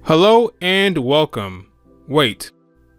Hello and welcome. Wait,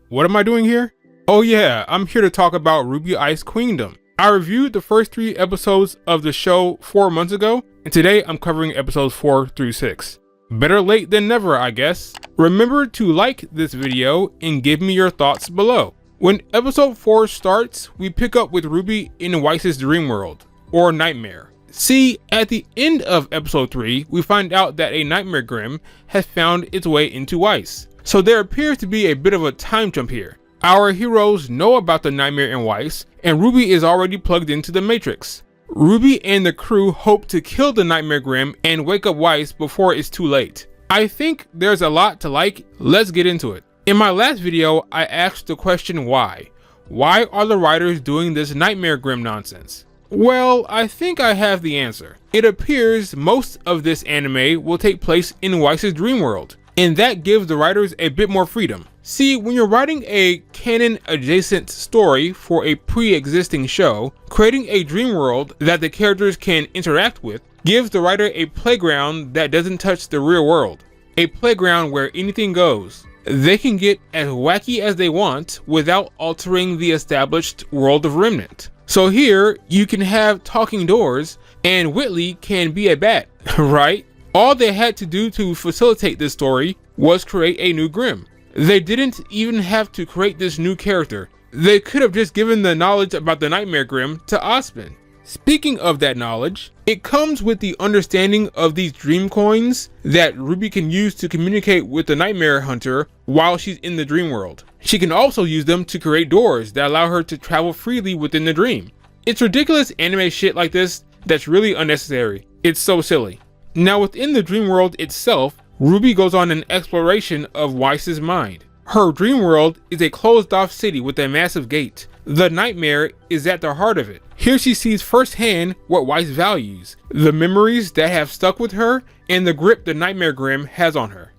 what am I doing here? Oh yeah, I'm here to talk about RWBY's Queendom. I reviewed the first 3 episodes of the show 4 months ago, and today I'm covering episodes 4 through 6. Better late than never, I guess. Remember to like this video and give me your thoughts below. When episode 4 starts, we pick up with RWBY in Weiss's dream world, or nightmare. See, at the end of episode 3, we find out that a nightmare grim has found its way into Weiss. So there appears to be a bit of a time jump here. Our heroes know about the nightmare in Weiss, and RWBY is already plugged into the Matrix. RWBY and the crew hope to kill the nightmare grim and wake up Weiss before it's too late. I think there's a lot to like. Let's get into it. In my last video, I asked the question why. Why are the writers doing this nightmare grim nonsense? Well, I think I have the answer. It appears most of this anime will take place in Weiss's dream world, and that gives the writers a bit more freedom. See, when you're writing a canon-adjacent story for a pre-existing show, creating a dream world that the characters can interact with gives the writer a playground that doesn't touch the real world. A playground where anything goes. They can get as wacky as they want without altering the established world of Remnant. So here, you can have talking doors, and Whitley can be a bat, right? All they had to do to facilitate this story was create a new Grimm. They didn't even have to create this new character. They could have just given the knowledge about the Nightmare Grimm to Osmond. Speaking of that knowledge, it comes with the understanding of these dream coins that RWBY can use to communicate with the Nightmare Hunter while she's in the dream world. She can also use them to create doors that allow her to travel freely within the dream. It's ridiculous anime shit like this that's really unnecessary. It's so silly. Now within the dream world itself, RWBY goes on an exploration of Weiss's mind. Her dream world is a closed off city with a massive gate. The nightmare is at the heart of it. Here she sees firsthand what Weiss values, the memories that have stuck with her, and the grip the Nightmare Grim has on her.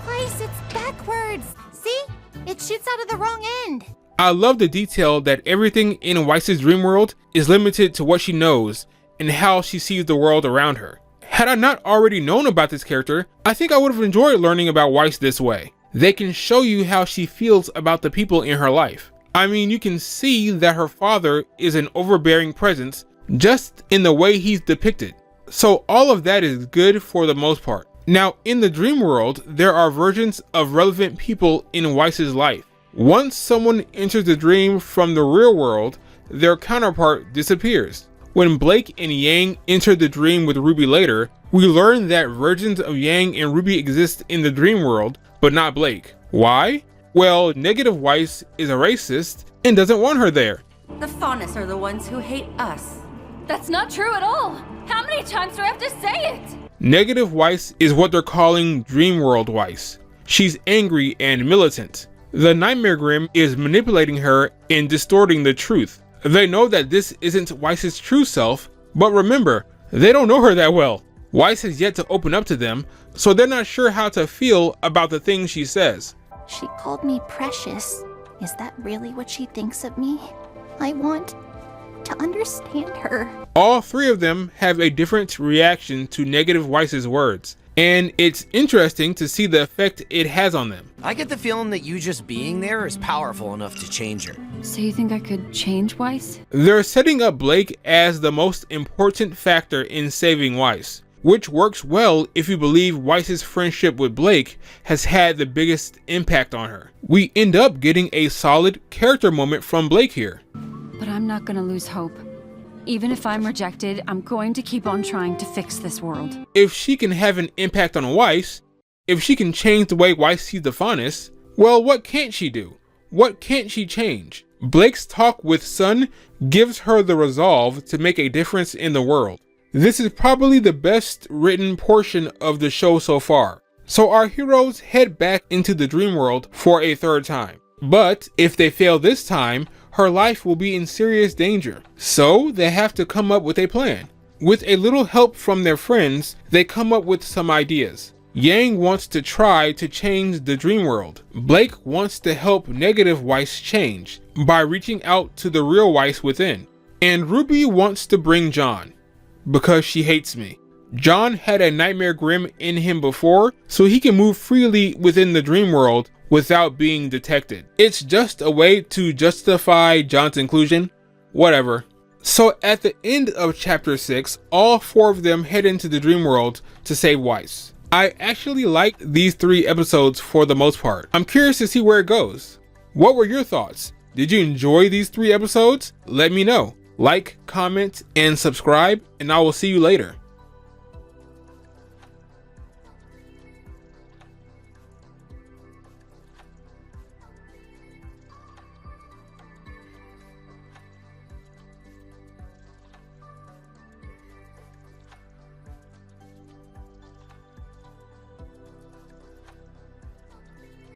Weiss, it's backwards! See? It shoots out of the wrong end! I love the detail that everything in Weiss's dream world is limited to what she knows and how she sees the world around her. Had I not already known about this character, I think I would have enjoyed learning about Weiss this way. They can show you how she feels about the people in her life. I mean, you can see that her father is an overbearing presence just in the way he's depicted. So all of that is good for the most part. Now, in the dream world, there are versions of relevant people in Weiss's life. Once someone enters the dream from the real world, their counterpart disappears. When Blake and Yang enter the dream with RWBY later, we learn that versions of Yang and RWBY exist in the dream world, but not Blake. Why? Well, Negative Weiss is a racist and doesn't want her there. The Faunus are the ones who hate us. That's not true at all! How many times do I have to say it? Negative Weiss is what they're calling Dream World Weiss. She's angry and militant. The Nightmare Grim is manipulating her and distorting the truth. They know that this isn't Weiss's true self, but remember, they don't know her that well. Weiss has yet to open up to them, so they're not sure how to feel about the things she says. She called me precious. Is that really what she thinks of me? I want to understand her. All 3 of them have a different reaction to Negative Weiss's words, and it's interesting to see the effect it has on them. I get the feeling that you just being there is powerful enough to change her. So you think I could change Weiss? They're setting up Blake as the most important factor in saving Weiss, which works well if you believe Weiss's friendship with Blake has had the biggest impact on her. We end up getting a solid character moment from Blake here. But I'm not gonna lose hope. Even if I'm rejected, I'm going to keep on trying to fix this world. If she can have an impact on Weiss, if she can change the way Weiss sees the Faunus, well, what can't she do? What can't she change? Blake's talk with Sun gives her the resolve to make a difference in the world. This is probably the best written portion of the show so far. So our heroes head back into the dream world for a 3rd time. But if they fail this time, her life will be in serious danger. So they have to come up with a plan. With a little help from their friends, they come up with some ideas. Yang wants to try to change the dream world. Blake wants to help Negative Weiss change by reaching out to the real Weiss within. And RWBY wants to bring John. Because she hates me. John had a Nightmare Grim in him before, so he can move freely within the dream world without being detected. It's just a way to justify John's inclusion. Whatever. So at the end of chapter 6, all 4 of them head into the dream world to save Weiss. I actually liked these 3 episodes for the most part. I'm curious to see where it goes. What were your thoughts? Did you enjoy these 3 episodes? Let me know. Like, comment, and subscribe, and I will see you later.